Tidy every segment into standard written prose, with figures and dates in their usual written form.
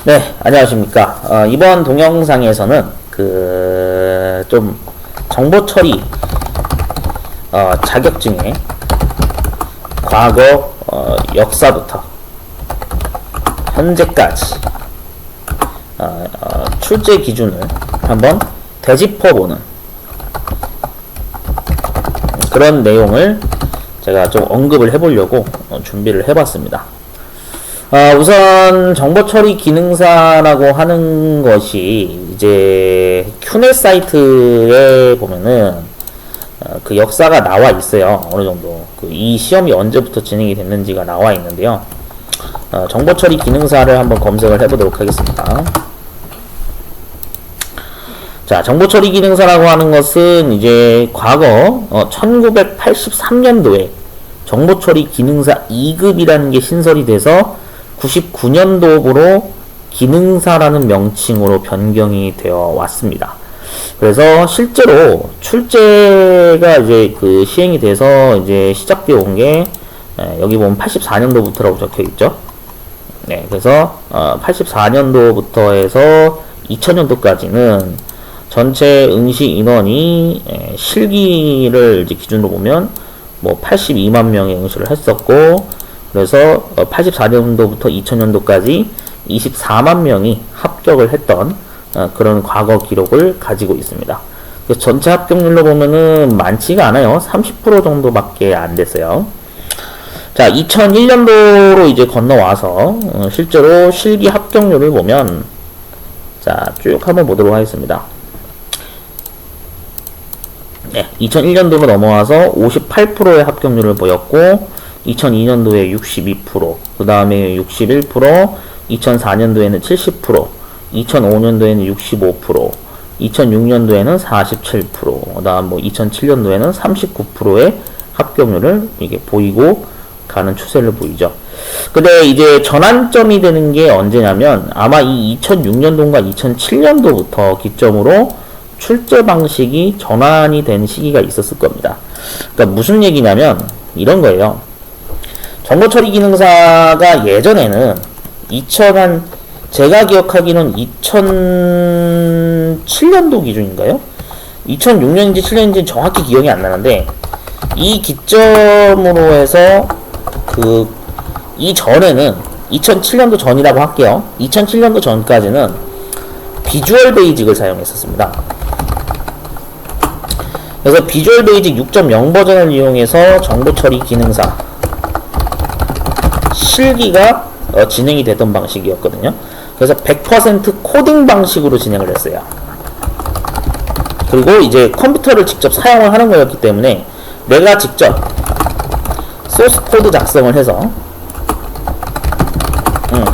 네, 안녕하십니까. 이번 동영상에서는 좀 정보 처리 자격증의 과거 역사부터 현재까지 출제 기준을 한번 되짚어보는 그런 내용을 제가 좀 언급을 해보려고 준비를 해봤습니다. 우선 정보처리 기능사라고 하는 것이 이제 큐넷 사이트에 보면은 그 역사가 나와 있어요. 어느 정도 이 시험이 언제부터 진행이 됐는지가 나와 있는데요. 정보처리 기능사를 한번 검색을 해보도록 하겠습니다. 자, 정보처리 기능사라고 하는 것은 이제 과거 1983년도에 정보처리 기능사 2급이라는 게 신설이 돼서 99년도부로 기능사라는 명칭으로 변경이 되어 왔습니다. 그래서 실제로 출제가 이제 시행이 돼서 이제 시작되어 온 게 여기 보면 84년도부터라고 적혀 있죠. 네, 그래서 84년도부터 해서 2000년도까지는 전체 응시 인원이 실기를 이제 기준으로 보면 뭐 82만 명의 응시를 했었고, 그래서 84년도부터 2000년도까지 24만 명이 합격을 했던 그런 과거 기록을 가지고 있습니다. 전체 합격률로 보면은 많지가 않아요. 30% 정도밖에 안 됐어요. 자, 2001년도로 이제 건너와서 실제로 실기 합격률을 보면, 자, 쭉 한번 보도록 하겠습니다. 네, 2001년도로 넘어와서 58%의 합격률을 보였고, 2002년도에 62%, 그 다음에 61%, 2004년도에는 70%, 2005년도에는 65%, 2006년도에는 47%, 그 다음 뭐 2007년도에는 39%의 합격률을 이게 보이고 가는 추세를 보이죠. 근데 이제 전환점이 되는 게 언제냐면 아마 이 2006년도인가 2007년도부터 기점으로 출제 방식이 전환이 된 시기가 있었을 겁니다. 그러니까 무슨 얘기냐면 이런 거예요. 정보처리 기능사가 예전에는 제가 기억하기는 2007년도 기준인가요? 2006년인지 7년인지 정확히 기억이 안 나는데, 이 기점으로 해서 이전에는 2007년도 전이라고 할게요. 2007년도 전까지는 비주얼 베이직을 사용했었습니다. 그래서 비주얼 베이직 6.0 버전을 이용해서 정보처리 기능사 실기가 진행이 되던 방식이었거든요. 그래서 100% 코딩 방식으로 진행을 했어요. 그리고 이제 컴퓨터를 직접 사용을 하는 거였기 때문에 내가 직접 소스 코드 작성을 해서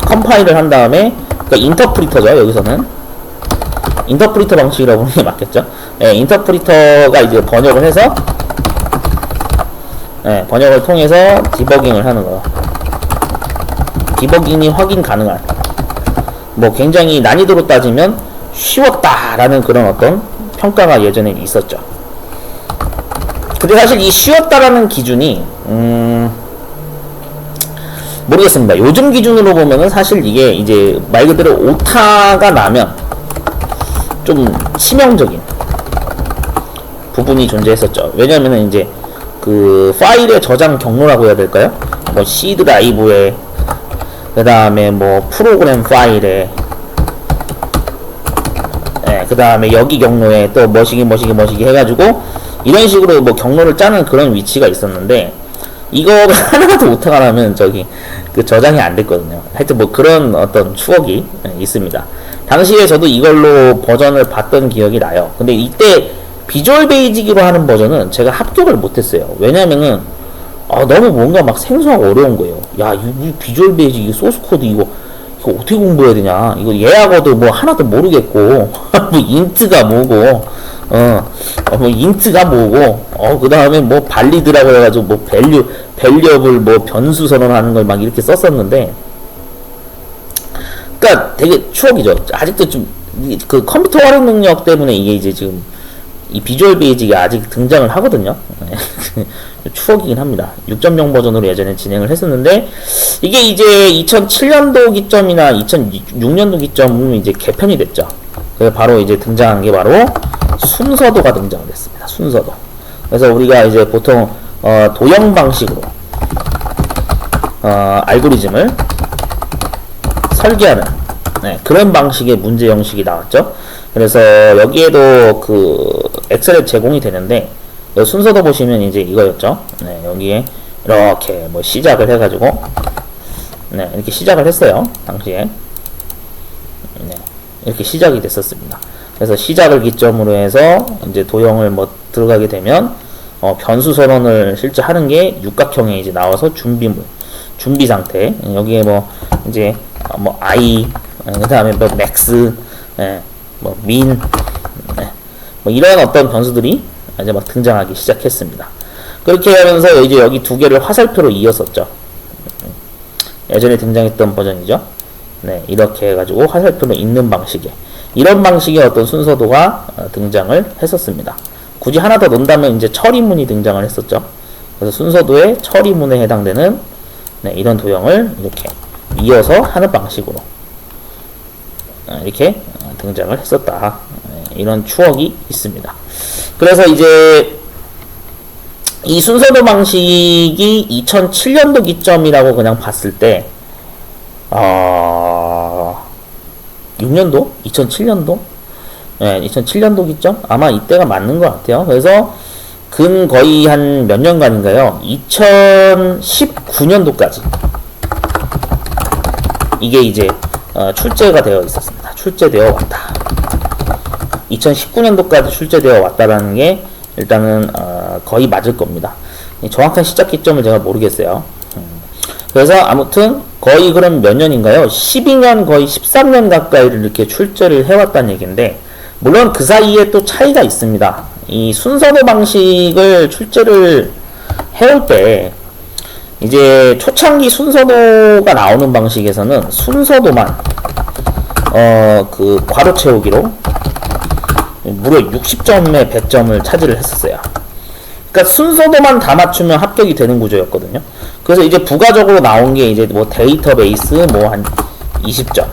컴파일을 한 다음에, 그러니까 인터프리터죠. 여기서는 인터프리터 방식이라고 보는 게 맞겠죠. 인터프리터가 이제 번역을 해서 번역을 통해서 디버깅을 하는 거예요. 디버깅이 확인 가능한, 뭐 굉장히 난이도로 따지면 쉬웠다라는 그런 어떤 평가가 예전에 있었죠. 근데 사실 이 쉬웠다라는 기준이 모르겠습니다. 요즘 기준으로 보면은 사실 이게 이제 말 그대로 오타가 나면 좀 치명적인 부분이 존재했었죠. 왜냐면은 이제 파일의 저장 경로라고 해야 될까요? 뭐 C 드라이브에, 그 다음에 뭐 프로그램 파일에, 그 다음에 여기 경로에 또 뭐시기 해가지고 이런 식으로 뭐 경로를 짜는 그런 위치가 있었는데, 이거 하나도 오타가 나면 저장이 안 됐거든요. 하여튼 뭐 그런 어떤 추억이 있습니다. 당시에 저도 이걸로 버전을 봤던 기억이 나요. 근데 이때 비주얼 베이직으로 하는 버전은 제가 합격을 못했어요. 왜냐면은 너무 뭔가 막 생소하고 어려운 거예요. 야, 이 비주얼 베이직, 소스 코드 이거 어떻게 공부해야 되냐? 이거 예약어도 뭐 하나도 모르겠고, 뭐 인트가 뭐고, 뭐 인트가 뭐고, 그 다음에 뭐 발리드라고 해가지고 뭐 밸류업을 뭐 변수 선언하는 걸 막 이렇게 썼었는데, 그러니까 되게 추억이죠. 아직도 좀 컴퓨터 활용 능력 때문에 이게 이제 지금 이 비주얼 베이직이 아직 등장을 하거든요. 추억이긴 합니다. 6.0 버전으로 예전에 진행을 했었는데, 이게 이제 2007년도 기점이나 2006년도 기점은 이제 개편이 됐죠. 그래서 바로 이제 등장한 게 바로 순서도가 등장을 했습니다. 순서도. 그래서 우리가 이제 보통 도형 방식으로 알고리즘을 설계하는 그런 방식의 문제 형식이 나왔죠. 그래서 여기에도 그 엑셀에 제공이 되는데, 순서도 보시면 이제 이거였죠. 여기에 이렇게 뭐 시작을 해가지고 이렇게 시작을 했어요. 당시에 이렇게 시작이 됐었습니다. 그래서 시작을 기점으로 해서 이제 도형을 뭐 들어가게 되면 변수 선언을 실제 하는 게 육각형에 이제 나와서 준비 상태. 여기에 뭐 이제 뭐 i 그다음에 뭐 max, 뭐 min, 뭐 이런 어떤 변수들이 이제 막 등장하기 시작했습니다. 그렇게 하면서 이제 여기 두 개를 화살표로 이었었죠. 예전에 등장했던 버전이죠. 이렇게 해가지고 화살표로 잇는 방식의 이런 방식의 어떤 순서도가 등장을 했었습니다. 굳이 하나 더 논다면 이제 처리문이 등장을 했었죠. 그래서 순서도의 처리문에 해당되는 이런 도형을 이렇게 이어서 하는 방식으로 이렇게 등장을 했었다. 이런 추억이 있습니다. 그래서 이제 이 순서도 방식이 2007년도 기점이라고 그냥 봤을 때 6년도? 2007년도? 2007년도 기점? 아마 이때가 맞는 것 같아요. 그래서 거의 한 몇 년간인가요? 2019년도까지 이게 이제 출제가 되어 있었습니다. 출제되어 왔다. 2019년도까지 출제되어 왔다라는 게 일단은 거의 맞을 겁니다. 정확한 시작 기점을 제가 모르겠어요. 그래서 아무튼 거의 그럼 몇 년인가요? 12년 거의 13년 가까이를 이렇게 출제를 해왔다는 얘기인데, 물론 그 사이에 또 차이가 있습니다. 이 순서도 방식을 출제를 해올 때 이제 초창기 순서도가 나오는 방식에서는 순서도만 그 괄호 채우기로 무려 60점에 100점을 차지를 했었어요. 그러니까 순서도만 다 맞추면 합격이 되는 구조였거든요. 그래서 이제 부가적으로 나온 게 이제 뭐 데이터베이스 뭐 한 20점,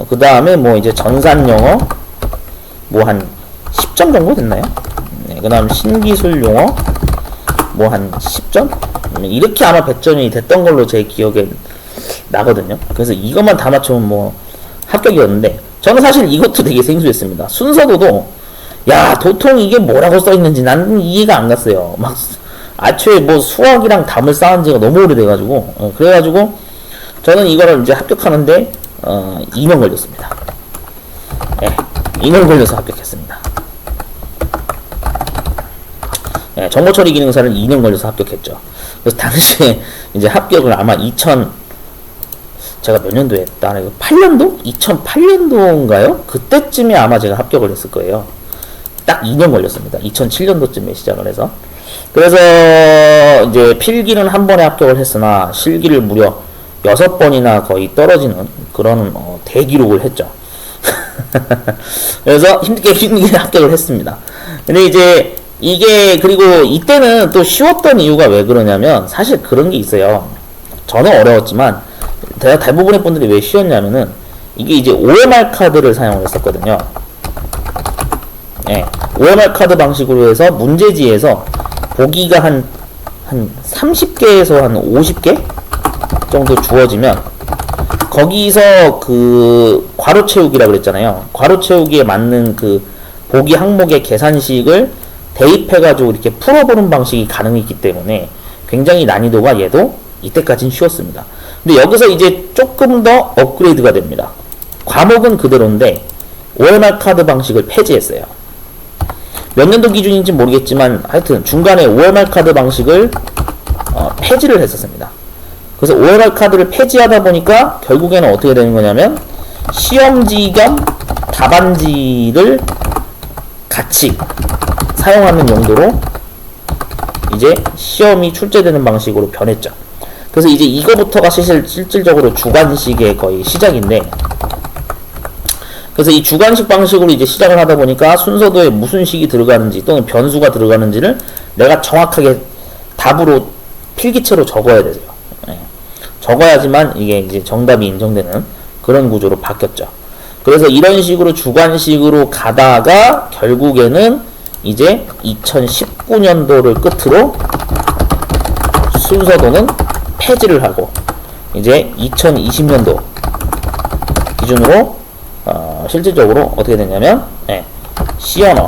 그 다음에 뭐 이제 전산 영어 뭐 한 10점 정도 됐나요? 그 다음 신기술 용어 뭐 한 10점? 이렇게 아마 100점이 됐던 걸로 제 기억에 나거든요. 그래서 이것만 다 맞추면 뭐 합격이었는데, 저는 사실 이것도 되게 생소했습니다. 순서도도 도통 이게 뭐라고 써있는지 나는 이해가 안 갔어요. 막 애초에 뭐 수학이랑 담을 쌓은 지가 너무 오래돼가지고 그래가지고 저는 이거를 이제 합격하는데 2년 걸렸습니다. 2년 걸려서 합격했습니다. 정보 처리 기능사를 2년 걸려서 합격했죠. 그래서 당시에 이제 합격을 아마 제가 몇 년도에 했다? 8년도? 2008년도인가요? 그때쯤에 아마 제가 합격을 했을 거예요. 딱 2년 걸렸습니다. 2007년도쯤에 시작을 해서. 그래서 이제 필기는 한 번에 합격을 했으나 실기를 무려 6번이나 거의 떨어지는 그런 대기록을 했죠. 그래서 힘들게 합격을 했습니다. 근데 이제 이게, 그리고 이때는 또 쉬웠던 이유가 왜 그러냐면, 사실 그런 게 있어요. 저는 어려웠지만 대부분의 분들이 왜 쉬웠냐면은, 이게 이제 OMR 카드를 사용을 했었거든요. OMR 카드 방식으로 해서 문제지에서 보기가 한 30개에서 한 50개 정도 주어지면, 거기서 그 괄호 채우기라고 그랬잖아요. 괄호 채우기에 맞는 그 보기 항목의 계산식을 대입해가지고 이렇게 풀어보는 방식이 가능했기 때문에 굉장히 난이도가 얘도 이때까지는 쉬웠습니다. 근데 여기서 이제 조금 더 업그레이드가 됩니다. 과목은 그대로인데 OMR 카드 방식을 폐지했어요. 몇 년도 기준인지 모르겠지만 하여튼 중간에 OMR 카드 방식을 폐지를 했었습니다. 그래서 OMR 카드를 폐지하다 보니까 결국에는 어떻게 되는 거냐면, 시험지 겸 답안지를 같이 사용하는 용도로 이제 시험이 출제되는 방식으로 변했죠. 그래서 이제 이거부터가 실질적으로 주관식의 거의 시작인데, 그래서 이 주관식 방식으로 이제 시작을 하다 보니까 순서도에 무슨 식이 들어가는지 또는 변수가 들어가는지를 내가 정확하게 답으로 필기체로 적어야 되죠. 예. 적어야지만 이게 이제 정답이 인정되는 그런 구조로 바뀌었죠. 그래서 이런 식으로 주관식으로 가다가 결국에는 이제 2019년도를 끝으로 순서도는 폐지를 하고 이제 2020년도 기준으로 실질적으로 어떻게 되냐면 C 언어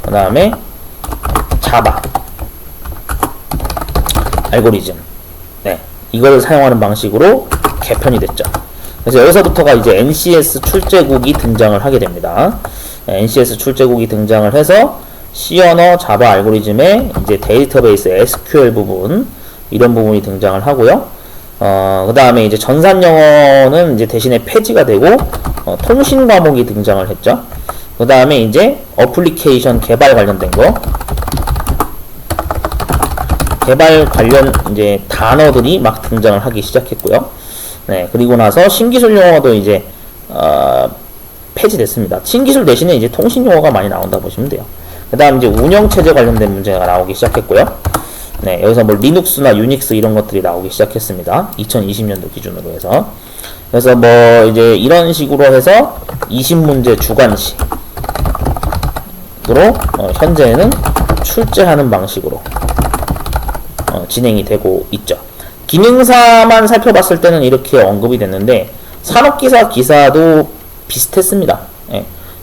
그 다음에 자바 알고리즘 이걸 사용하는 방식으로 개편이 됐죠. 그래서 여기서부터가 이제 NCS 출제국이 등장을 하게 됩니다. NCS 출제국이 등장을 해서 C 언어 자바 알고리즘의 이제 데이터베이스 SQL 부분 이런 부분이 등장을 하고요. 그 다음에 이제 전산 영어는 이제 대신에 폐지가 되고 통신 과목이 등장을 했죠. 그 다음에 이제 어플리케이션 개발 관련된 거 개발 관련 이제 단어들이 막 등장을 하기 시작했고요. 그리고 나서 신기술 용어도 이제 폐지됐습니다. 신기술 대신에 이제 통신 용어가 많이 나온다 보시면 돼요. 그 다음 이제 운영체제 관련된 문제가 나오기 시작했고요. 여기서 뭐 리눅스나 유닉스 이런 것들이 나오기 시작했습니다. 2020년도 기준으로 해서. 그래서 뭐 이제 이런 식으로 해서 20문제 주관식으로 현재는 출제하는 방식으로 진행이 되고 있죠. 기능사만 살펴봤을 때는 이렇게 언급이 됐는데 산업기사 기사도 비슷했습니다.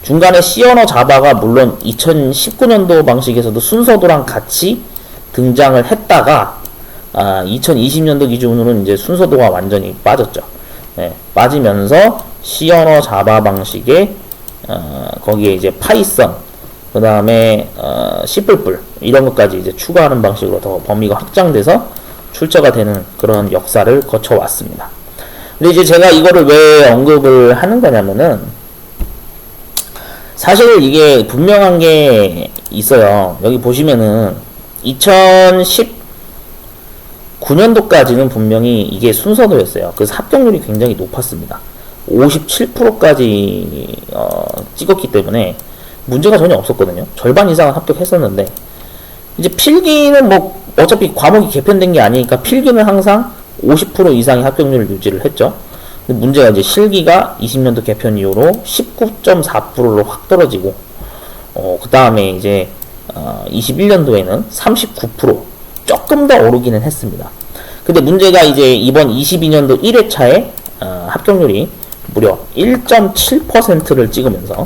중간에 C 언어 자바가 물론 2019년도 방식에서도 순서도랑 같이 등장을 했다가 2020년도 기준으로는 이제 순서도가 완전히 빠졌죠. 빠지면서 C 언어 자바 방식에 거기에 이제 파이썬 그 다음에 C++ 이런 것까지 이제 추가하는 방식으로 더 범위가 확장돼서 출제가 되는 그런 역사를 거쳐왔습니다. 근데 이제 제가 이거를 왜 언급을 하는 거냐면은 사실 이게 분명한 게 있어요. 여기 보시면은 2019년도까지는 분명히 이게 순서도였어요. 그래서 합격률이 굉장히 높았습니다. 57%까지 찍었기 때문에 문제가 전혀 없었거든요. 절반 이상은 합격했었는데 이제 필기는 뭐 어차피 과목이 개편된 게 아니니까 필기는 항상 50% 이상의 합격률을 유지를 했죠. 근데 문제가 이제 실기가 20년도 개편 이후로 19.4%로 확 떨어지고 그 다음에 이제 21년도에는 39% 조금 더 오르기는 했습니다. 근데 문제가 이제 이번 22년도 1회차에 합격률이 무려 1.7%를 찍으면서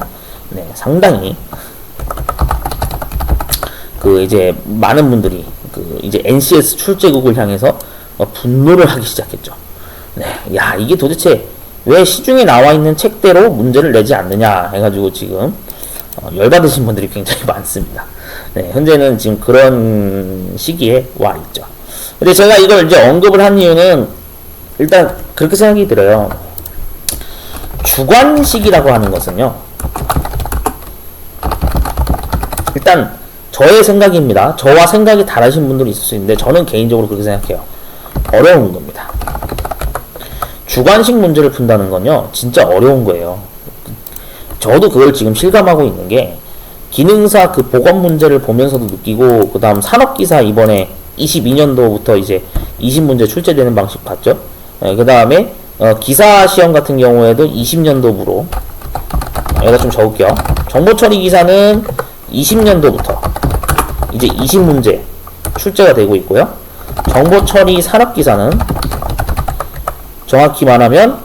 상당히 그 이제 많은 분들이 그 이제 NCS 출제국을 향해서 분노를 하기 시작했죠. 야 이게 도대체 왜 시중에 나와 있는 책대로 문제를 내지 않느냐 해가지고 지금 열받으신 분들이 굉장히 많습니다. 현재는 지금 그런 시기에 와 있죠. 근데 제가 이걸 이제 언급을 한 이유는 일단 그렇게 생각이 들어요. 주관식이라고 하는 것은요. 일단 저의 생각입니다. 저와 생각이 다르신 분들이 있을 수 있는데 저는 개인적으로 그렇게 생각해요. 어려운 겁니다. 주관식 문제를 푼다는 건요. 진짜 어려운 거예요. 저도 그걸 지금 실감하고 있는 게 기능사 그 보건 문제를 보면서도 느끼고 그 다음 산업기사 이번에 22년도부터 이제 20문제 출제되는 방식 봤죠. 그 다음에 기사 시험 같은 경우에도 20년도부로 여기다 좀 적을게요. 정보처리 기사는 20년도부터 이제 20문제 출제가 되고 있고요. 정보처리 산업기사는 정확히 말하면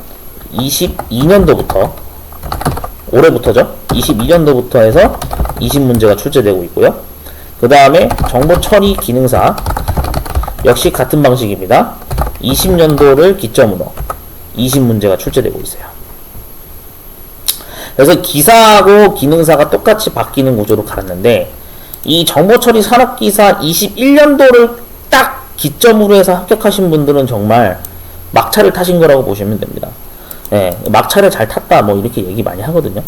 22년도부터 올해부터죠. 22년도부터 해서 20문제가 출제되고 있고요. 그 다음에 정보처리 기능사 역시 같은 방식입니다. 20년도를 기점으로 20문제가 출제되고 있어요. 그래서 기사하고 기능사가 똑같이 바뀌는 구조로 갔는데 이 정보처리 산업기사 21년도를 딱 기점으로 해서 합격하신 분들은 정말 막차를 타신 거라고 보시면 됩니다. 막차를 잘 탔다 뭐 이렇게 얘기 많이 하거든요.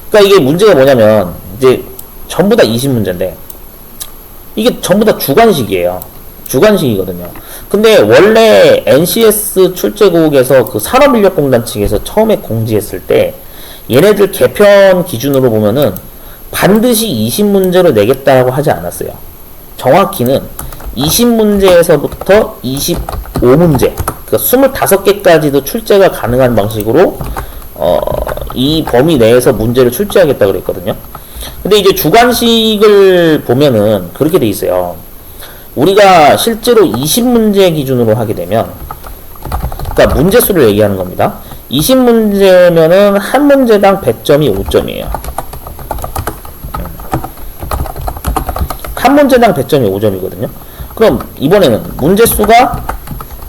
그러니까 이게 문제가 뭐냐면 이제 전부 다 20문제인데 이게 전부 다 주관식이에요. 주관식이거든요. 근데 원래 NCS 출제국에서 그 산업인력공단 측에서 처음에 공지했을 때 얘네들 개편 기준으로 보면은 반드시 20문제로 내겠다고 하지 않았어요. 정확히는 20문제에서부터 25문제, 그러니까 25개까지도 출제가 가능한 방식으로 이 범위 내에서 문제를 출제하겠다고 그랬거든요. 근데 이제 주관식을 보면은 그렇게 돼 있어요. 우리가 실제로 20문제 기준으로 하게 되면, 그러니까 문제 수를 얘기하는 겁니다. 20문제면은 한 문제당 100점이 5점이에요. 한 문제당 100점이 5점이거든요. 그럼 이번에는 문제 수가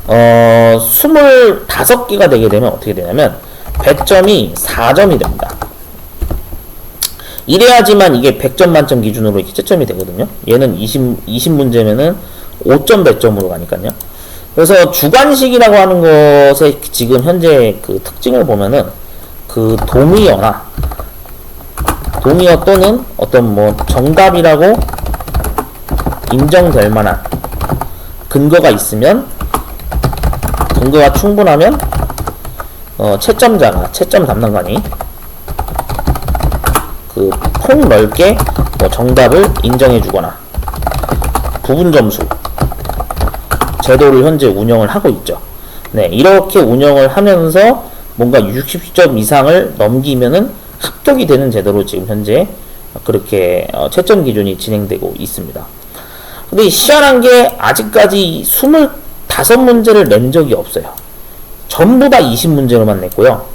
25개가 되게 되면 어떻게 되냐면 100점이 4점이 됩니다. 이래야지만 이게 100점 만점 기준으로 이렇게 채점이 되거든요. 얘는 20문제면은 5점 100점으로 가니까요. 그래서 주관식이라고 하는 것의 지금 현재 그 특징을 보면은 그 동의어나 동의어 또는 어떤 뭐 정답이라고 인정될 만한 근거가 있으면, 근거가 충분하면 채점자가, 채점 담당관이 그 폭넓게 뭐 정답을 인정해 주거나 부분 점수 제도를 현재 운영을 하고 있죠. 네, 이렇게 운영을 하면서 뭔가 60점 이상을 넘기면은 합격이 되는 제도로 지금 현재 그렇게 채점 기준이 진행되고 있습니다. 근데 희한한 게 아직까지 25문제를 낸 적이 없어요. 전부 다 20문제로만 냈고요.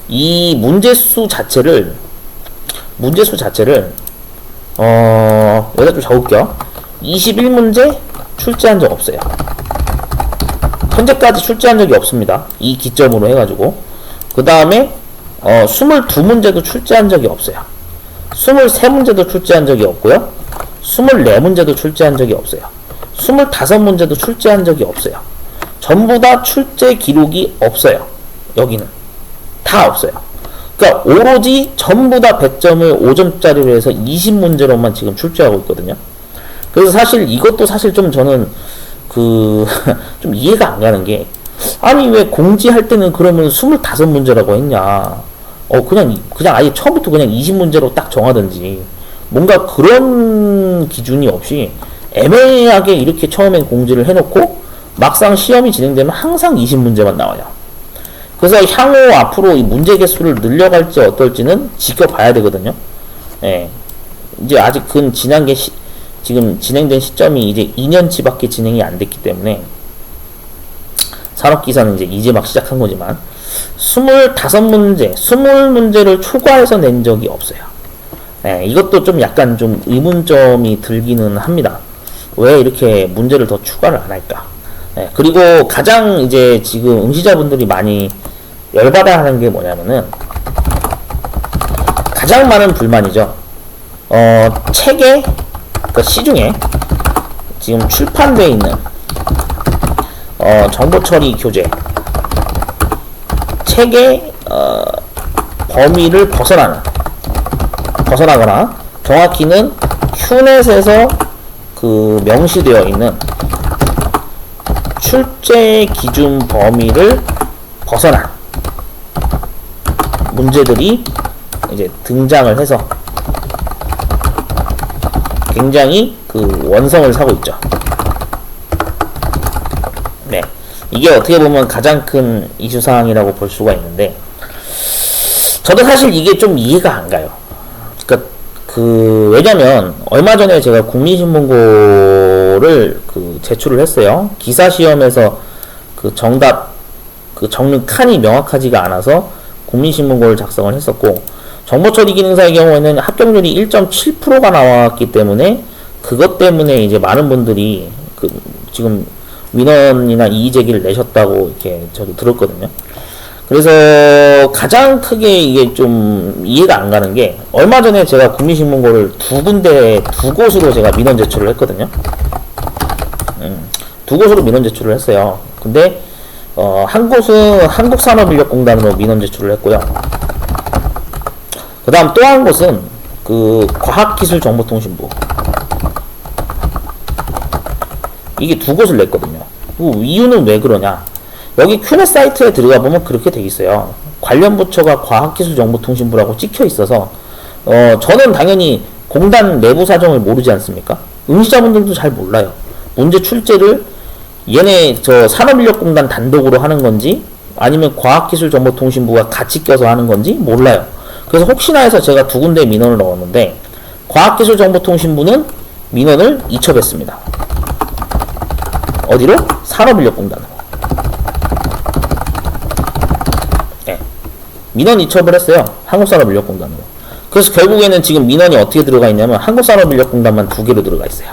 이 문제수 자체를 여기다 좀 적을게요. 21문제 출제한 적 없어요. 현재까지 출제한 적이 없습니다. 이 기점으로 해가지고. 그 다음에 22문제도 출제한 적이 없어요. 23문제도 출제한 적이 없고요. 24문제도 출제한 적이 없어요. 25문제도 출제한 적이 없어요. 전부 다 출제 기록이 없어요. 여기는 다 없어요. 그러니까 오로지 전부 다 100점을 5점짜리로 해서 20문제로만 지금 출제하고 있거든요. 그래서 사실 이것도 사실 좀 저는 좀 이해가 안 가는 게, 아니 왜 공지할 때는 그러면 25문제라고 했냐. 그냥 아예 처음부터 그냥 20문제로 딱 정하든지, 뭔가 그런 기준이 없이 애매하게 이렇게 처음엔 공지를 해놓고 막상 시험이 진행되면 항상 20문제만 나와요. 그래서 향후 앞으로 이 문제 개수를 늘려갈지 어떨지는 지켜봐야 되거든요. 예. 이제 아직 지난 게 지금 진행된 시점이 이제 2년치밖에 진행이 안 됐기 때문에, 산업기사는 이제 막 시작한 거지만 25문제, 20문제를 초과해서 낸 적이 없어요. 네, 이것도 좀 약간 좀 의문점이 들기는 합니다. 왜 이렇게 문제를 더 추가를 안 할까? 네, 그리고 가장 이제 지금 응시자분들이 많이 열받아 하는 게 뭐냐면은, 가장 많은 불만이죠. 책에, 그 시중에 지금 출판되어 있는 정보처리 교재 책의 범위를 벗어나거나 정확히는 큐넷에서 그 명시되어 있는 출제 기준 범위를 벗어난 문제들이 이제 등장을 해서 굉장히 그 원성을 사고 있죠. 네, 이게 어떻게 보면 가장 큰 이슈사항이라고 볼 수가 있는데, 저도 사실 이게 좀 이해가 안 가요. 그러니까 왜냐면 얼마 전에 제가 국민신문고를 제출을 했어요. 기사 시험에서 정답 적는 칸이 명확하지가 않아서 국민신문고를 작성을 했었고, 정보처리 기능사의 경우에는 합격률이 1.7%가 나왔기 때문에 그것 때문에 이제 많은 분들이 지금 민원이나 이의제기를 내셨다고 이렇게 저도 들었거든요. 그래서 가장 크게 이게 좀 이해가 안 가는 게, 얼마 전에 제가 국민신문고를 두 곳으로 제가 민원 제출을 했거든요. 두 곳으로 민원 제출을 했어요. 근데 한 곳은 한국산업인력공단으로 민원 제출을 했고요. 그 다음 또 한 곳은 과학기술정보통신부, 이게 두 곳을 냈거든요. 이유는 왜 그러냐? 여기 큐넷 사이트에 들어가 보면 그렇게 돼 있어요. 관련 부처가 과학기술정보통신부라고 찍혀 있어서 저는 당연히 공단 내부 사정을 모르지 않습니까? 응시자분들도 잘 몰라요. 문제 출제를 얘네 저 산업인력공단 단독으로 하는 건지 아니면 과학기술정보통신부가 같이 껴서 하는 건지 몰라요. 그래서 혹시나 해서 제가 두 군데 민원을 넣었는데 과학기술정보통신부는 민원을 이첩했습니다. 어디로? 산업인력공단으로. 네. 민원 이첩을 했어요. 한국산업인력공단으로. 그래서 결국에는 지금 민원이 어떻게 들어가 있냐면 한국산업인력공단만 2개로 들어가 있어요.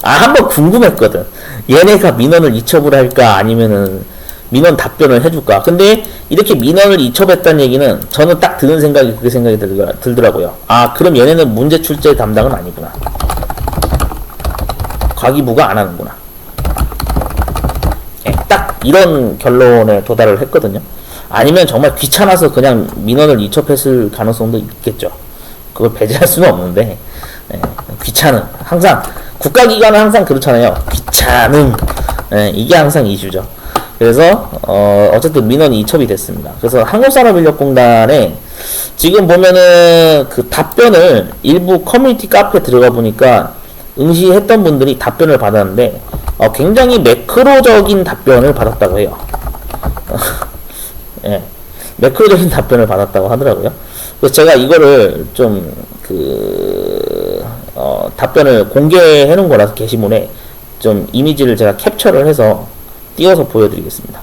한번 궁금했거든. 얘네가 민원을 이첩을 할까 아니면은 민원 답변을 해줄까. 근데 이렇게 민원을 이첩했다는 얘기는 저는 딱 드는 생각이 그게 생각이 들더라고요. 그럼 얘네는 문제 출제 담당은 아니구나. 과기부가 안 하는구나. 딱 이런 결론에 도달을 했거든요. 아니면 정말 귀찮아서 그냥 민원을 이첩했을 가능성도 있겠죠. 그걸 배제할 수는 없는데 귀찮음. 항상 국가기관은 항상 그렇잖아요. 귀찮음. 이게 항상 이슈죠. 그래서 어쨌든 민원이 이첩이 됐습니다. 그래서 한국산업인력공단에 지금 보면은 그 답변을 일부 커뮤니티 카페에 들어가 보니까 응시했던 분들이 답변을 받았는데 굉장히 매크로적인 답변을 받았다고 해요. 매크로적인 답변을 받았다고 하더라고요. 그래서 제가 이거를 좀 답변을 공개해 놓은 거라서 게시물에 좀 이미지를 제가 캡처를 해서 띄워서 보여드리겠습니다.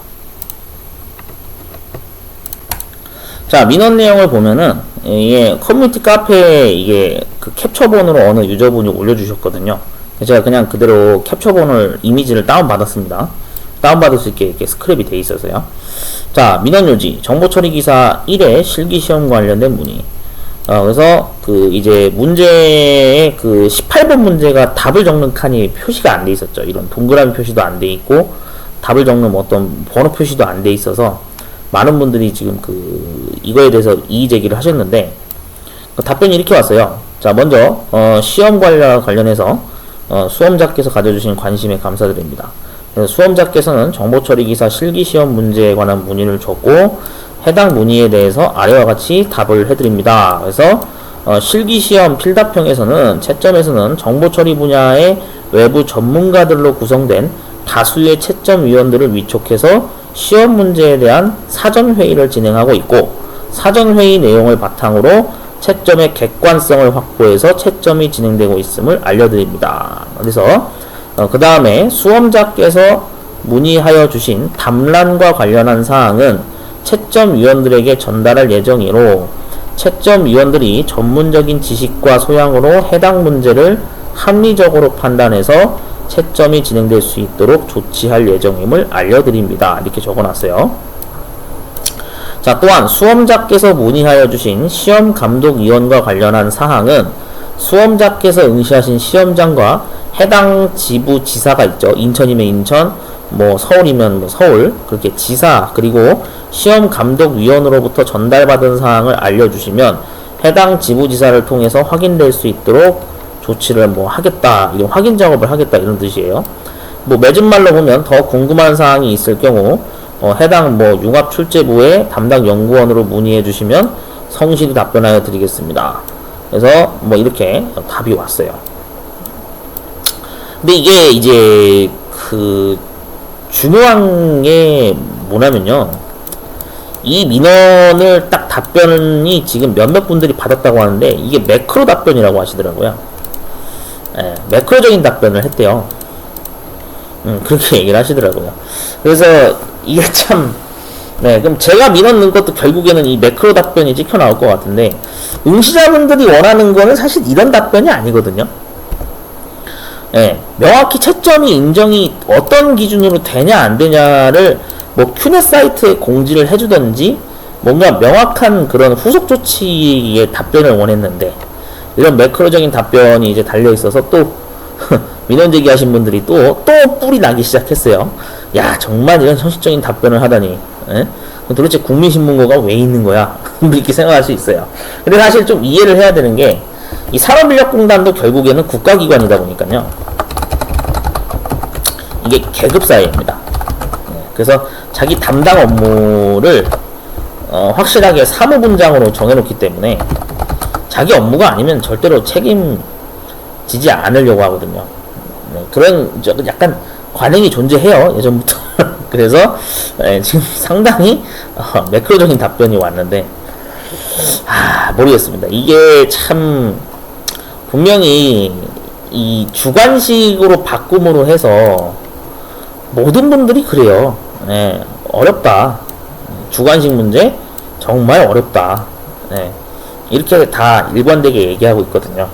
자, 민원 내용을 보면은 이게 커뮤니티 카페에 이게 그 캡처본으로 어느 유저분이 올려주셨거든요. 제가 그냥 그대로 캡처본을 이미지를 다운받았습니다. 다운받을 수 있게 이렇게 스크랩이 돼 있어서요. 자, 민원 요지 정보처리기사 1회 실기시험 관련된 문의. 그래서 이제 문제의 18번 문제가 답을 적는 칸이 표시가 안 돼 있었죠. 이런 동그라미 표시도 안 돼 있고 답을 적는 어떤 번호 표시도 안 돼 있어서 많은 분들이 지금 이거에 대해서 이의 제기를 하셨는데 답변이 이렇게 왔어요. 자, 먼저 시험 관련해서 수험자께서 가져주신 관심에 감사드립니다. 그래서 수험자께서는 정보처리기사 실기시험 문제에 관한 문의를 줬고 해당 문의에 대해서 아래와 같이 답을 해드립니다. 그래서 실기시험 필답형에서는 채점에서는 정보처리 분야의 외부 전문가들로 구성된 다수의 채점위원들을 위촉해서 시험 문제에 대한 사전회의를 진행하고 있고 사전회의 내용을 바탕으로 채점의 객관성을 확보해서 채점이 진행되고 있음을 알려드립니다. 그래서 그 다음에 수험자께서 문의하여 주신 답란과 관련한 사항은 채점위원들에게 전달할 예정이로 채점위원들이 전문적인 지식과 소양으로 해당 문제를 합리적으로 판단해서 채점이 진행될 수 있도록 조치할 예정임을 알려드립니다. 이렇게 적어놨어요. 자, 또한 수험자께서 문의하여 주신 시험감독위원과 관련한 사항은 수험자께서 응시하신 시험장과 해당 지부 지사가 있죠. 인천이면 인천, 서울이면 서울, 그렇게 지사, 그리고 시험감독위원으로부터 전달받은 사항을 알려주시면 해당 지부지사를 통해서 확인될 수 있도록 조치를 하겠다, 이런 확인 작업을 하겠다, 이런 뜻이에요. 맺은 말로 보면 더 궁금한 사항이 있을 경우 해당 융합출제부의 담당 연구원으로 문의해 주시면 성실히 답변하여 드리겠습니다. 그래서 이렇게 답이 왔어요. 근데 이게 이제 중요한 게 뭐냐면요, 이 민원을 딱 답변이 지금 몇몇 분들이 받았다고 하는데 이게 매크로 답변이라고 하시더라고요. 매크로적인 답변을 했대요. 그렇게 얘기를 하시더라고요. 그래서 이게 참, 그럼 제가 민원 넣은 것도 결국에는 이 매크로 답변이 찍혀 나올 것 같은데 응시자분들이 원하는 거는 사실 이런 답변이 아니거든요. 명확히 채점이 인정이 어떤 기준으로 되냐 안 되냐를 큐넷 사이트에 공지를 해주던지 뭔가 명확한 그런 후속 조치의 답변을 원했는데 이런 매크로적인 답변이 이제 달려 있어서 또 민원 제기하신 분들이 또 뿔이 나기 시작했어요. 야, 정말 이런 형식적인 답변을 하다니. 도대체 국민신문고가 왜 있는 거야? 이렇게 생각할 수 있어요. 근데 사실 좀 이해를 해야 되는 게 이 산업인력공단도 결국에는 국가기관이다 보니까요. 이게 계급사회입니다. 그래서 자기 담당 업무를 확실하게 사무분장으로 정해놓기 때문에 자기 업무가 아니면 절대로 책임지지 않으려고 하거든요. 네, 그런 약간 관행이 존재해요, 예전부터. 그래서 지금 상당히 매크로적인 답변이 왔는데 모르겠습니다. 이게 참 분명히 이 주관식으로 바꿈으로 해서 모든 분들이 그래요. 네, 어렵다. 주관식 문제 정말 어렵다. 네, 이렇게 다 일관되게 얘기하고 있거든요.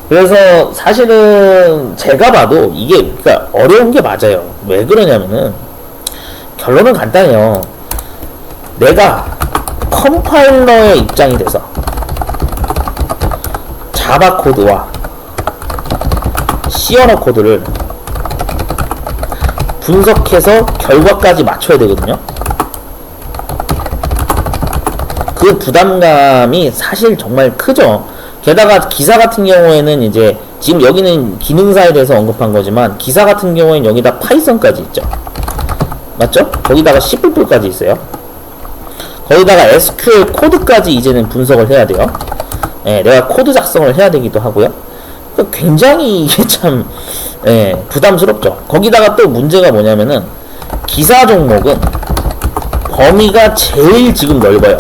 그래서 사실은 제가 봐도 이게 그러니까 어려운 게 맞아요. 왜 그러냐면은 결론은 간단해요. 내가 컴파일러의 입장이 돼서 자바 코드와 C 언어 코드를 분석해서 결과까지 맞춰야 되거든요. 그 부담감이 사실 정말 크죠. 게다가 기사 같은 경우에는 이제 지금 여기는 기능사에 대해서 언급한 거지만 기사 같은 경우에는 여기다 파이썬까지 있죠. 맞죠? 거기다가 C++까지 있어요. 거기다가 SQL 코드까지 이제는 분석을 해야 돼요. 예, 내가 코드 작성을 해야 되기도 하고요. 굉장히 이게 참 부담스럽죠. 거기다가 또 문제가 뭐냐면은 기사 종목은 범위가 제일 지금 넓어요.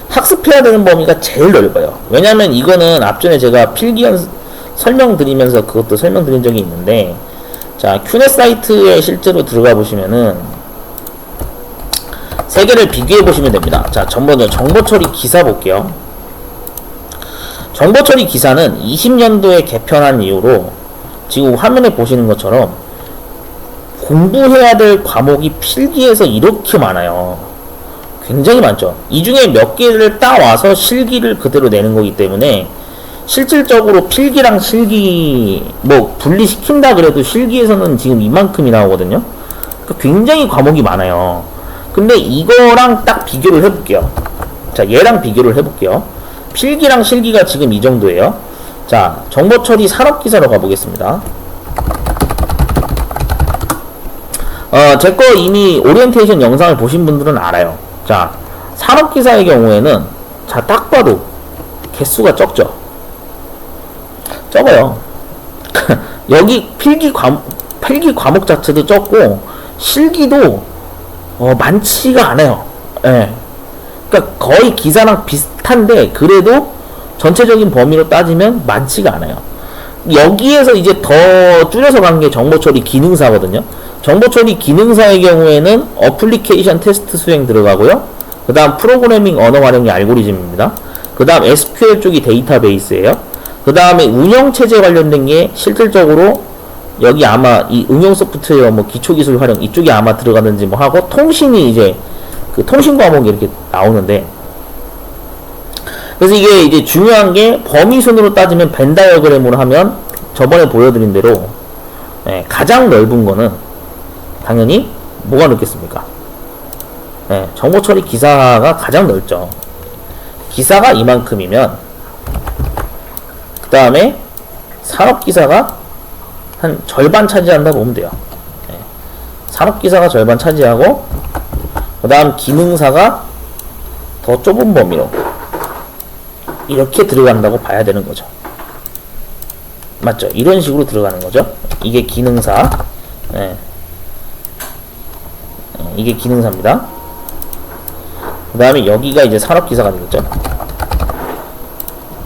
학습해야 되는 범위가 제일 넓어요. 왜냐면 이거는 앞전에 제가 필기연 설명드리면서 그것도 설명드린 적이 있는데, 자, 큐넷 사이트에 실제로 들어가 보시면은 세 개를 비교해 보시면 됩니다. 자, 먼저 정보 처리 기사 볼게요. 정보 처리 기사는 20년도에 개편한 이후로 지금 화면에 보시는 것처럼 공부해야 될 과목이 필기에서 이렇게 많아요. 굉장히 많죠. 이 중에 몇 개를 따와서 실기를 그대로 내는 거기 때문에 실질적으로 필기랑 실기 뭐 분리시킨다 그래도 실기에서는 지금 이만큼이 나오거든요. 그러니까 굉장히 과목이 많아요. 근데 이거랑 딱 비교를 해볼게요. 자, 얘랑 비교를 해볼게요. 필기랑 실기가 지금 이 정도예요. 자, 정보처리 산업기사로 가보겠습니다. 제 거 이미 오리엔테이션 영상을 보신 분들은 알아요. 자, 산업기사의 경우에는 자, 딱 봐도 개수가 적죠. 적어요. 여기 필기 과목 자체도 적고 실기도 많지가 않아요. 예. 그러니까 거의 기사랑 비슷한데 그래도 전체적인 범위로 따지면 많지가 않아요. 여기에서 이제 더 줄여서 간 게 정보처리 기능사거든요. 정보처리 기능사의 경우에는 어플리케이션 테스트 수행 들어가고요. 그 다음 프로그래밍 언어 활용이 알고리즘입니다. 그 다음 SQL 쪽이 데이터베이스예요. 그 다음에 운영체제 관련된 게 실질적으로 여기 아마 이 응용 소프트웨어 뭐 기초기술 활용 이쪽이 아마 들어가는지 뭐 하고, 통신이 이제 그 통신 과목이 이렇게 나오는데, 그래서 이게 이제 중요한 게 범위 순으로 따지면 벤 다이어그램으로 하면 저번에 보여드린 대로 가장 넓은 거는 당연히 뭐가 넓겠습니까? 정보처리 기사가 가장 넓죠. 기사가 이만큼이면 그 다음에 산업기사가 한 절반 차지한다고 보면 돼요. 산업기사가 절반 차지하고 그 다음 기능사가 더 좁은 범위로 이렇게 들어간다고 봐야 되는 거죠. 맞죠? 이런 식으로 들어가는 거죠. 이게 기능사, 이게 기능사입니다. 그 다음에 여기가 이제 산업기사가 되겠죠.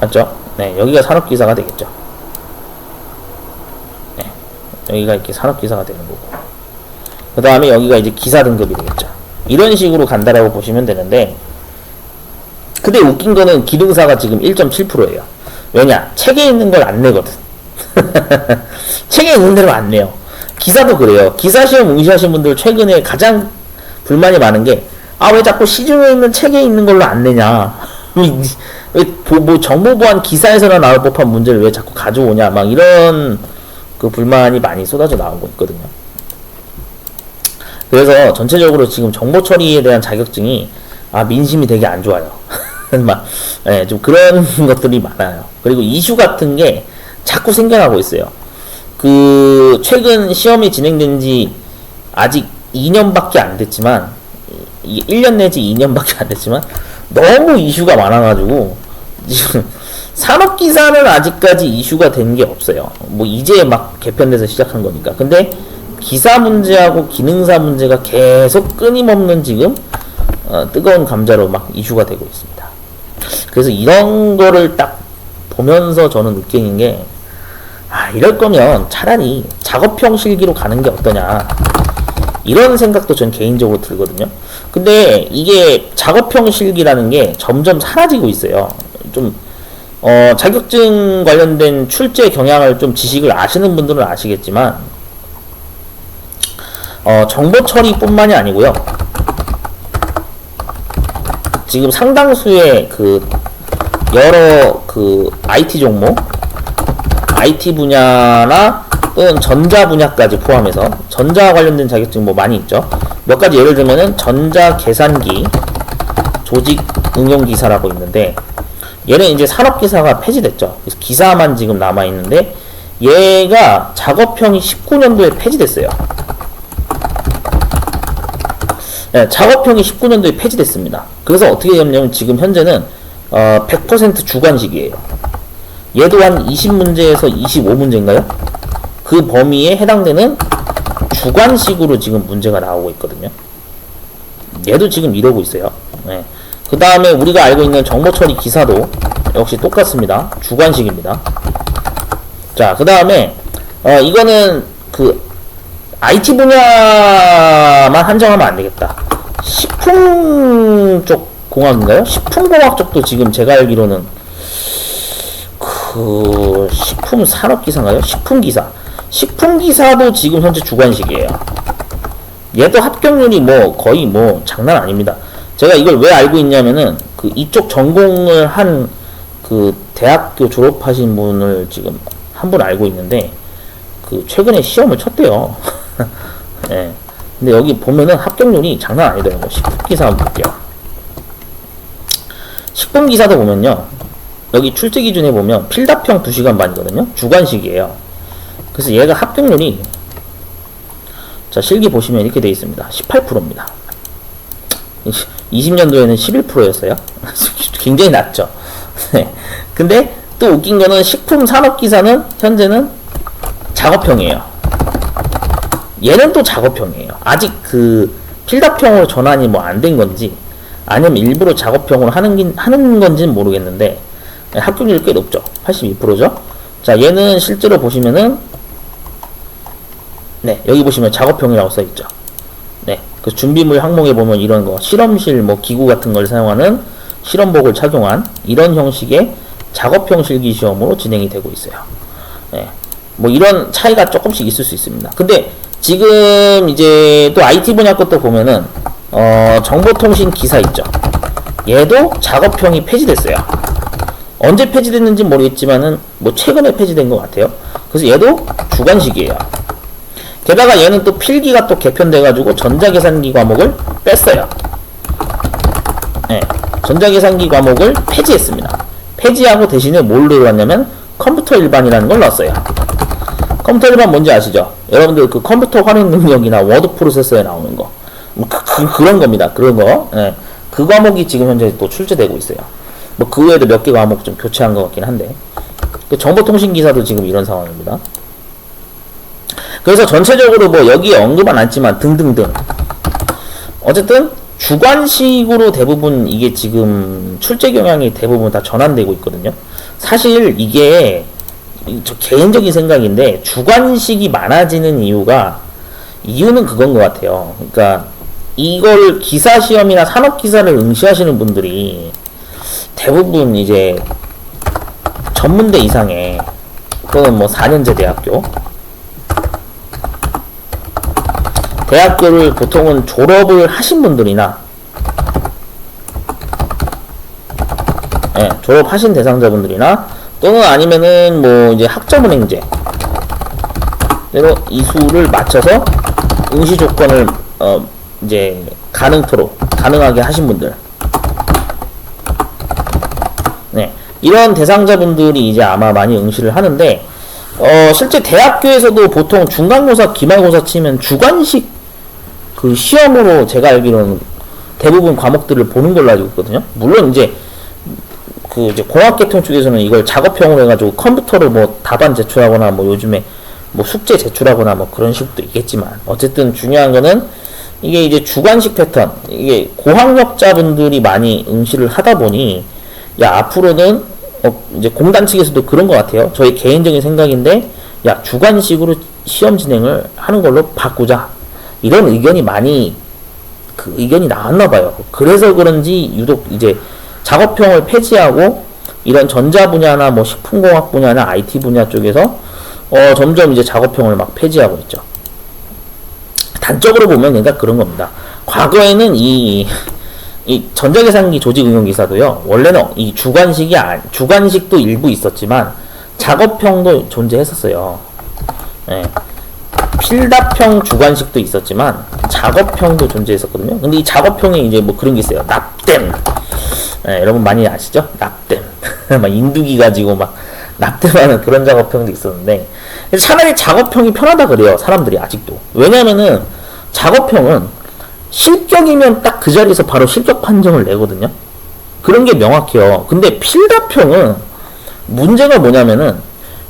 맞죠? 네, 여기가 산업기사가 되겠죠. 네, 여기가 이렇게 산업기사가 되는 거고, 그 다음에 여기가 이제 기사 등급이 되겠죠. 이런 식으로 간다라고 보시면 되는데, 근데 웃긴 거는 기능사가 지금 1.7%예요. 왜냐? 책에 있는 걸 안 내거든. 책에 있는 대로 안 내요. 기사도 그래요. 기사 시험 응시하신 분들 최근에 가장 불만이 많은 게, 왜 자꾸 시중에 있는 책에 있는 걸로 안 내냐. 뭐 정보보안 기사에서나 나올 법한 문제를 왜 자꾸 가져오냐. 막 이런 그 불만이 많이 쏟아져 나오고 있거든요. 그래서 전체적으로 지금 정보 처리에 대한 자격증이 민심이 되게 안 좋아요. 막, 좀 그런 것들이 많아요. 그리고 이슈 같은 게 자꾸 생겨나고 있어요. 그, 최근 시험이 진행된 지 아직 2년밖에 안 됐지만, 이게 1년 내지 2년밖에 안 됐지만, 너무 이슈가 많아가지고, 지금, 산업기사는 아직까지 이슈가 된 게 없어요. 뭐, 이제 막 개편돼서 시작한 거니까. 근데, 기사 문제하고 기능사 문제가 계속 끊임없는 지금, 뜨거운 감자로 막 이슈가 되고 있습니다. 그래서 이런 거를 딱 보면서 저는 느끼는 게, 이럴 거면 차라리 작업형 실기로 가는 게 어떠냐. 이런 생각도 전 개인적으로 들거든요. 근데 이게 작업형 실기라는 게 점점 사라지고 있어요. 좀, 자격증 관련된 출제 경향을 좀 지식을 아시는 분들은 아시겠지만, 정보 처리뿐만이 아니고요. 지금 상당수의 여러 IT 종목, IT 분야나 또는 전자 분야까지 포함해서 전자 관련된 자격증 뭐 많이 있죠. 몇 가지 예를 들면은 전자 계산기 조직 응용 기사라고 있는데, 얘는 이제 산업 기사가 폐지됐죠. 그래서 기사만 지금 남아 있는데, 얘가 작업형이 19년도에 폐지됐어요. 네, 작업형이 19년도에 폐지됐습니다. 그래서 어떻게 되냐면 지금 현재는 100% 주관식이에요. 얘도 한 20문제에서 25문제인가요? 그 범위에 해당되는 주관식으로 지금 문제가 나오고 있거든요. 얘도 지금 이러고 있어요. 네. 그 다음에 우리가 알고 있는 정보처리 기사도 역시 똑같습니다. 주관식입니다. 자, 그 다음에 이거는 IT 분야만 한정하면 안 되겠다. 식품 쪽 공학인가요? 식품공학 쪽도 지금 제가 알기로는 식품 산업 기사인가요? 식품 기사도 지금 현재 주관식이에요. 얘도 합격률이 뭐 거의 뭐 장난 아닙니다. 제가 이걸 왜 알고 있냐면은 이쪽 전공을 한 대학교 졸업하신 분을 지금 한 분 알고 있는데, 최근에 시험을 쳤대요. 네. 근데 여기 보면은 합격률이 장난 아니더라고요. 식품기사 한번 볼게요. 식품기사도 보면요, 여기 출제 기준에 보면 필답형 2시간 반이거든요. 주관식이에요. 그래서 얘가 합격률이, 자, 실기 보시면 이렇게 되어 있습니다. 18%입니다. 20년도에는 11%였어요. 굉장히 낮죠. 네. 근데 또 웃긴 거는 식품 산업기사는 현재는 작업형이에요. 얘는 또 작업형이에요. 아직 필답형으로 전환이 뭐 안 된 건지, 아니면 일부러 작업형으로 하는 건지는 모르겠는데, 합격률이 꽤 높죠. 82%죠. 자, 얘는 실제로 보시면은, 네, 여기 보시면 작업형이라고 써있죠. 네, 준비물 항목에 보면 이런 거, 실험실 뭐 기구 같은 걸 사용하는 실험복을 착용한 이런 형식의 작업형 실기 시험으로 진행이 되고 있어요. 네, 뭐 이런 차이가 조금씩 있을 수 있습니다. 근데 지금 이제 또 IT 분야 것도 보면은 정보통신 기사 있죠. 얘도 작업형이 폐지됐어요. 언제 폐지됐는지 모르겠지만은 뭐 최근에 폐지된 것 같아요. 그래서 얘도 주관식이에요. 게다가 얘는 또 필기가 또 개편돼가지고 전자계산기 과목을 뺐어요. 네, 전자계산기 과목을 폐지했습니다. 폐지하고 대신에 뭘 넣어왔냐면 컴퓨터 일반이라는 걸 넣었어요. 컴퓨터 일반 뭔지 아시죠? 여러분들 컴퓨터 활용 능력이나 워드 프로세서에 나오는 거, 뭐 그런 겁니다. 그런 거. 네, 그 과목이 지금 현재 또 출제되고 있어요. 뭐 그 외에도 몇 개 과목 좀 교체한 것 같긴 한데, 정보통신 기사도 지금 이런 상황입니다. 그래서 전체적으로 뭐 여기에 언급은 않지만 등등등, 어쨌든 주관식으로 대부분 이게 지금 출제 경향이 대부분 다 전환되고 있거든요. 사실 이게 저 개인적인 생각인데, 주관식이 많아지는 이유는 그건 것 같아요. 그러니까 이걸 기사 시험이나 산업 기사를 응시하시는 분들이 대부분 이제 전문대 이상의, 또는 뭐 4년제 대학교를 보통은 졸업을 하신 분들이나, 네, 졸업하신 대상자분들이나, 또는 아니면은 뭐 이제 학점은행제 대로 이수를 맞춰서 응시 조건을 이제 가능하게 하신 분들, 네, 이런 대상자분들이 이제 아마 많이 응시를 하는데, 실제 대학교에서도 보통 중간고사, 기말고사 치면 주관식 그 시험으로 제가 알기로는 대부분 과목들을 보는 걸로 알고 있거든요. 물론 이제 그 이제 공학계통 쪽에서는 이걸 작업형으로 해가지고 컴퓨터로 뭐 답안 제출하거나 뭐 요즘에 뭐 숙제 제출하거나 뭐 그런 식도 있겠지만, 어쨌든 중요한 거는 이게 이제 주관식 패턴, 이게 고학력자분들이 많이 응시를 하다 보니, 야, 앞으로는 이제 공단 측에서도 그런 것 같아요. 저희 개인적인 생각인데, 야, 주관식으로 시험 진행을 하는 걸로 바꾸자, 이런 의견이 많이 그 의견이 나왔나 봐요. 그래서 그런지 유독 이제 작업형을 폐지하고 이런 전자 분야나 뭐 식품공학 분야나 IT 분야 쪽에서 점점 이제 작업형을 막 폐지하고 있죠. 단적으로 보면 그러니까 그런 겁니다. 과거에는 이 전자계산기 조직응용기사도요, 원래는 이 주관식도 일부 있었지만 작업형도 존재했었어요. 예. 필답형 주관식도 있었지만 작업형도 존재했었거든요. 근데 이 작업형에 이제 뭐 그런 게 있어요. 납땜. 예, 여러분 많이 아시죠? 납땜. 막 인두기 가지고 막 납땜하는 그런 작업형도 있었는데, 차라리 작업형이 편하다 그래요, 사람들이 아직도. 왜냐면은 작업형은 실격이면 딱 그 자리에서 바로 실격 판정을 내거든요. 그런 게 명확해요. 근데 필답형은 문제가 뭐냐면은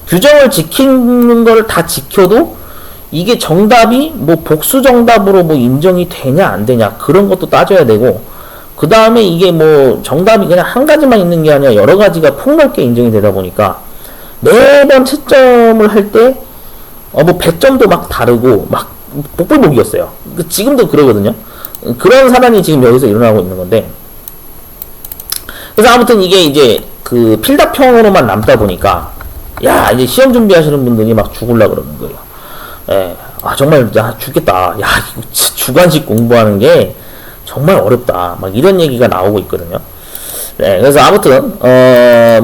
규정을 지키는 걸 다 지켜도 이게 정답이 뭐 복수 정답으로 뭐 인정이 되냐 안 되냐 그런 것도 따져야 되고, 그 다음에 이게 뭐 정답이 그냥 한 가지만 있는 게 아니라 여러 가지가 폭넓게 인정이 되다 보니까 매번 채점을 할 때 뭐 100점도 막 다르고 막 복불복이었어요. 지금도 그러거든요. 그런 사단이 지금 여기서 일어나고 있는 건데, 그래서 아무튼 이게 이제 그 필답형으로만 남다 보니까, 야, 이제 시험 준비하시는 분들이 막 죽을라 그러는 거예요. 예, 아, 정말, 야, 죽겠다. 야, 이거 주관식 공부하는 게 정말 어렵다. 막 이런 얘기가 나오고 있거든요. 네, 그래서 아무튼,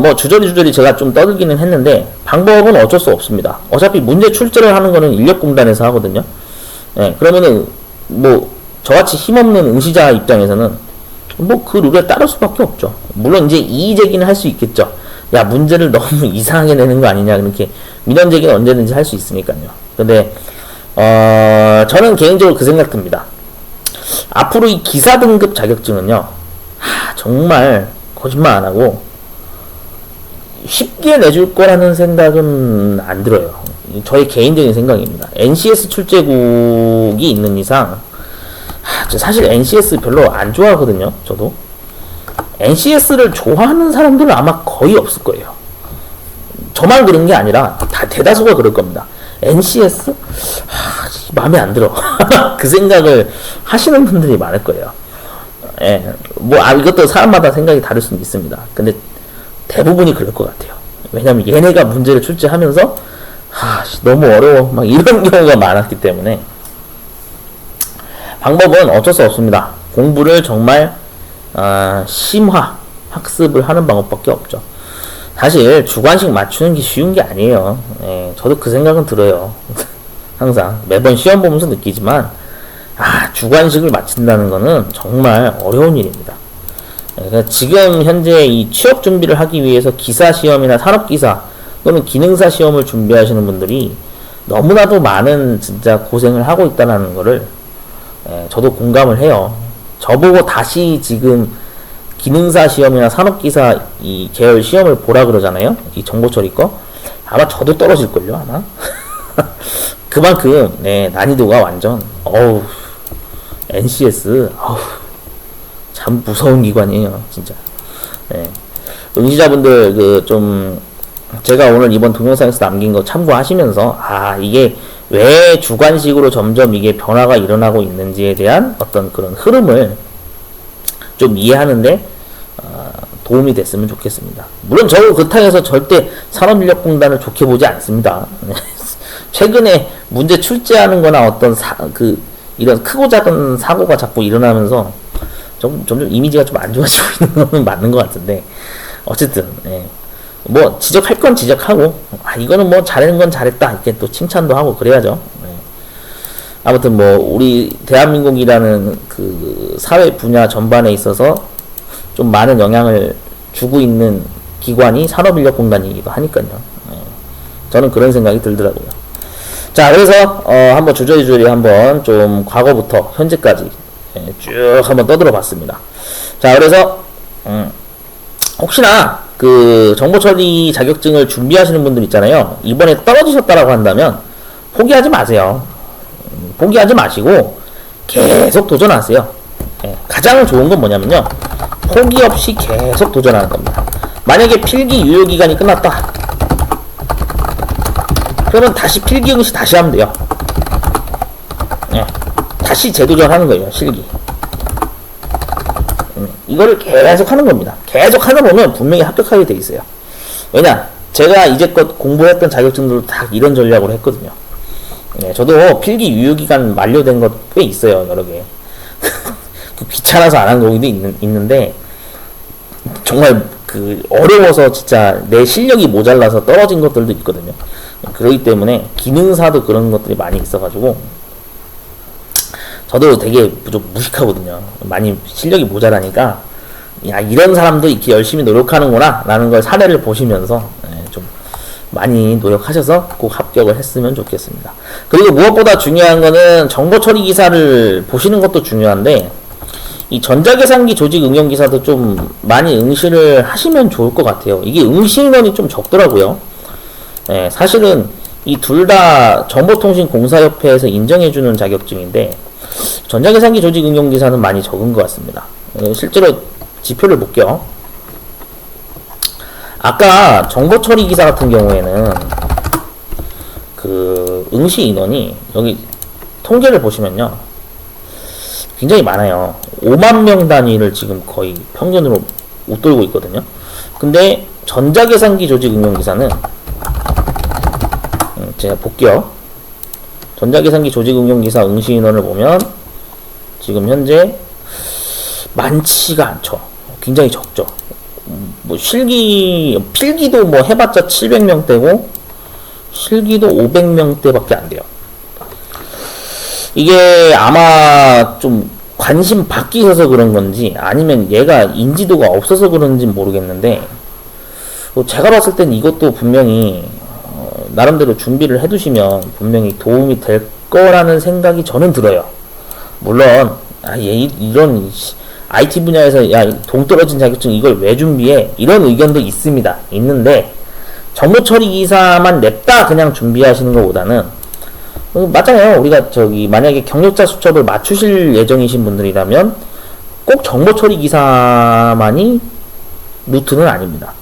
뭐, 주저리 제가 좀 떠들기는 했는데, 방법은 어쩔 수 없습니다. 어차피 문제 출제를 하는 거는 인력공단에서 하거든요. 네, 그러면은, 뭐, 저같이 힘없는 응시자 입장에서는, 뭐, 그 룰에 따를 수밖에 없죠. 물론 이제 이의 제기는 할 수 있겠죠. 야, 문제를 너무 이상하게 내는 거 아니냐, 그렇게. 민원 제기는 언제든지 할 수 있으니까요. 근데, 저는 개인적으로 그 생각 듭니다. 앞으로 이 기사 등급 자격증은요, 정말 거짓말 안 하고 쉽게 내줄 거라는 생각은 안 들어요. 저의 개인적인 생각입니다. NCS 출제국이 있는 이상, 사실 NCS 별로 안 좋아하거든요. 저도 NCS를 좋아하는 사람들은 아마 거의 없을 거예요. 저만 그런 게 아니라 다 대다수가 그럴 겁니다. NCS? 마음에 안 들어. 그 생각을 하시는 분들이 많을 거예요. 예, 뭐, 이것도 사람마다 생각이 다를 수는 있습니다. 근데 대부분이 그럴 것 같아요. 왜냐면 얘네가 문제를 출제하면서, 너무 어려워. 막 이런 경우가 많았기 때문에. 방법은 어쩔 수 없습니다. 공부를 정말, 심화, 학습을 하는 방법밖에 없죠. 사실 주관식 맞추는 게 쉬운 게 아니에요. 예, 저도 그 생각은 들어요. 항상 매번 시험 보면서 느끼지만, 주관식을 맞춘다는 거는 정말 어려운 일입니다. 예, 그러니까 지금 현재 이 취업 준비를 하기 위해서 기사 시험이나 산업기사 또는 기능사 시험을 준비하시는 분들이 너무나도 많은 진짜 고생을 하고 있다는 거를, 저도 공감을 해요. 저보고 다시 지금 기능사 시험이나 산업기사 이 계열 시험을 보라 그러잖아요. 이 정보처리 거. 아마 저도 떨어질걸요, 아마. 그만큼, 난이도가 완전, NCS, 참 무서운 기관이에요, 진짜. 응시자분들, 제가 오늘 이번 동영상에서 남긴 거 참고하시면서, 이게 왜 주관식으로 점점 이게 변화가 일어나고 있는지에 대한 어떤 그런 흐름을 좀 이해하는데 도움이 됐으면 좋겠습니다. 물론 저도 그렇다고 절대 산업인력공단을 좋게 보지 않습니다. 최근에 문제 출제하는 거나 어떤 이런 크고 작은 사고가 자꾸 일어나면서 점점 이미지가 좀 안 좋아지고 있는 건 맞는 것 같은데, 어쨌든 뭐 지적할 건 지적하고, 이거는 뭐 잘하는 건 잘했다 이렇게 또 칭찬도 하고 그래야죠. 아무튼 뭐 우리 대한민국이라는 그 사회 분야 전반에 있어서 좀 많은 영향을 주고 있는 기관이 산업인력공단이기도 하니까요. 저는 그런 생각이 들더라고요. 자, 그래서 한번 주저리주저리 한번 좀 과거부터 현재까지 쭉 한번 떠들어 봤습니다. 자, 그래서 혹시나 그 정보처리 자격증을 준비하시는 분들 있잖아요. 이번에 떨어지셨다라고 한다면 포기하지 마세요. 포기하지 마시고 계속 도전하세요. 가장 좋은 건 뭐냐면요, 포기 없이 계속 도전하는 겁니다. 만약에 필기 유효기간이 끝났다, 그러면 다시 필기 응시 다시 하면 돼요. 다시 재도전하는 거예요, 실기. 이거를 계속 하는 겁니다. 계속 하다 보면 분명히 합격하게 돼 있어요. 왜냐, 제가 이제껏 공부했던 자격증들도 다 이런 전략으로 했거든요. 저도 필기 유효기간 만료된 것 꽤 있어요, 여러 개. 귀찮아서 안 한 거기도 있는데, 정말 그 어려워서 진짜 내 실력이 모자라서 떨어진 것들도 있거든요. 그렇기 때문에 기능사도 그런 것들이 많이 있어가지고 저도 되게 좀 무식하거든요. 많이 실력이 모자라니까, 야, 이런 사람도 이렇게 열심히 노력하는구나 라는 걸 사례를 보시면서 좀 많이 노력하셔서 꼭 합격을 했으면 좋겠습니다. 그리고 무엇보다 중요한 거는 정보처리 기사를 보시는 것도 중요한데, 이 전자계산기 조직 응용 기사도 좀 많이 응시를 하시면 좋을 것 같아요. 이게 응시 인원이 좀 적더라고요. 사실은 이 둘 다 정보통신공사협회에서 인정해주는 자격증인데, 전자계산기 조직 응용 기사는 많이 적은 것 같습니다. 실제로 지표를 볼게요. 아까 정보처리 기사 같은 경우에는 그 응시 인원이 여기 통계를 보시면요, 굉장히 많아요. 5만 명 단위를 지금 거의 평균으로 웃돌고 있거든요. 근데 전자계산기 조직 응용 기사는 제가 볼게요. 전자계산기 조직 응용 기사 응시 인원을 보면 지금 현재 많지가 않죠. 굉장히 적죠. 뭐 필기도 뭐 해봤자 700명대고 실기도 500명대밖에 안 돼요. 이게 아마 좀 관심 바뀌셔서 그런 건지, 아니면 얘가 인지도가 없어서 그런지 모르겠는데, 제가 봤을 땐 이것도 분명히 나름대로 준비를 해두시면 분명히 도움이 될 거라는 생각이 저는 들어요. 물론 이런 IT 분야에서 야, 동떨어진 자격증 이걸 왜 준비해? 이런 의견도 있는데, 정보처리 기사만 냅다 그냥 준비하시는 것보다는, 맞잖아요. 우리가 만약에 경력자 수첩을 맞추실 예정이신 분들이라면 꼭 정보처리 기사만이 루트는 아닙니다.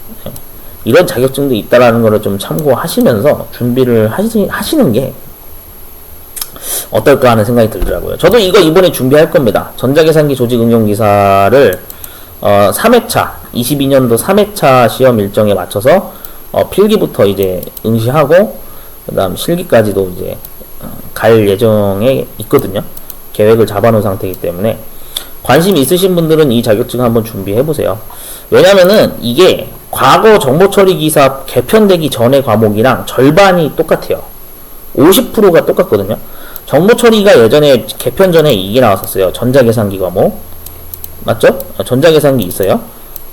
이런 자격증도 있다라는 거를 좀 참고하시면서 준비를 하시는 게 어떨까 하는 생각이 들더라고요. 저도 이거 이번에 준비할 겁니다. 전자계산기 조직 응용 기사를 3회차 22년도 3회차 시험 일정에 맞춰서 필기부터 이제 응시하고 그다음 실기까지도 이제 갈 예정에 있거든요. 계획을 잡아놓은 상태이기 때문에 관심 있으신 분들은 이 자격증 한번 준비해보세요. 왜냐면은 이게 과거 정보처리 기사 개편되기 전의 과목이랑 절반이 똑같아요. 50%가 똑같거든요. 정보처리가 예전에 개편 전에 이게 나왔었어요. 전자계산기 과목. 맞죠? 전자계산기 있어요.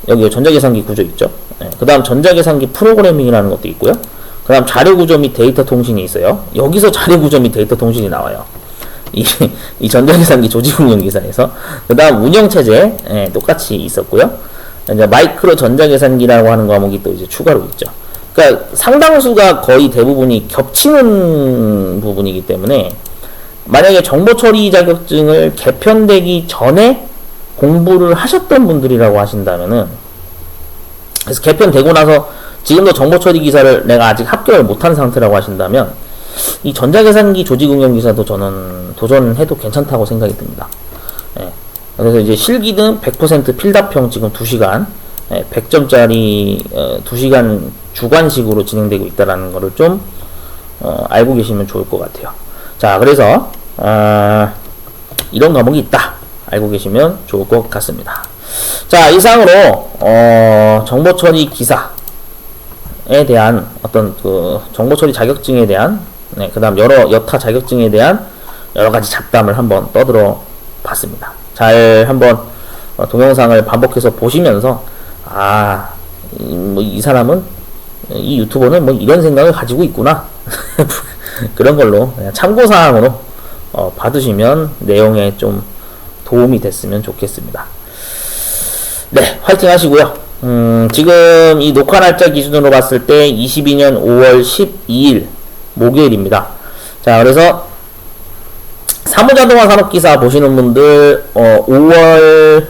여기 전자계산기 구조 있죠. 그 다음 전자계산기 프로그래밍이라는 것도 있고요. 그 다음 자료구조 및 데이터 통신이 있어요. 여기서 자료구조 및 데이터 통신이 나와요. 이 전자계산기 조직응용 기사에서. 그 다음 운영체제, 똑같이 있었고요. 이제 마이크로 전자계산기라고 하는 과목이 또 이제 추가로 있죠. 그러니까 상당수가 거의 대부분이 겹치는 부분이기 때문에, 만약에 정보처리 자격증을 개편되기 전에 공부를 하셨던 분들이라고 하신다면은, 그래서 개편되고 나서 지금도 정보처리 기사를 내가 아직 합격을 못한 상태라고 하신다면, 이 전자계산기 조직응용 기사도 저는 도전해도 괜찮다고 생각이 듭니다. 그래서 이제 실기는 100% 필답형 지금 2시간, 100점짜리 2시간 주관식으로 진행되고 있다라는 거를 좀 알고 계시면 좋을 것 같아요. 자, 그래서 이런 과목이 있다 알고 계시면 좋을 것 같습니다. 자, 이상으로 정보처리 기사에 대한 어떤 그 정보처리 자격증에 대한, 그 다음 여타 자격증에 대한 여러가지 잡담을 한번 떠들어 봤습니다. 잘 한번 동영상을 반복해서 보시면서, 이 사람은, 이 유튜버는 뭐 이런 생각을 가지고 있구나 그런 걸로 그냥 참고사항으로 받으시면 내용에 좀 도움이 됐으면 좋겠습니다. 네, 화이팅 하시고요. 지금 이 녹화 날짜 기준으로 봤을 때 22년 5월 12일 목요일입니다. 자, 그래서 사무자동화 산업기사 보시는 분들 5월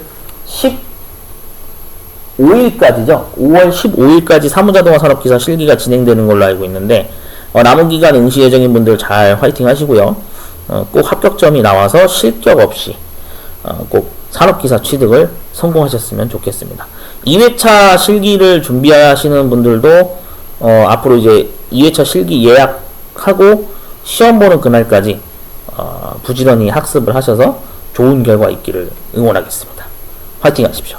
15일까지죠. 5월 15일까지 사무자동화 산업기사 실기가 진행되는 걸로 알고 있는데 남은 기간 응시 예정인 분들 잘 화이팅 하시고요. 꼭 합격점이 나와서 실격 없이 꼭 산업기사 취득을 성공하셨으면 좋겠습니다. 2회차 실기를 준비하시는 분들도 앞으로 이제 2회차 실기 예약하고 시험 보는 그날까지 부지런히 학습을 하셔서 좋은 결과 있기를 응원하겠습니다. 화이팅 하십시오.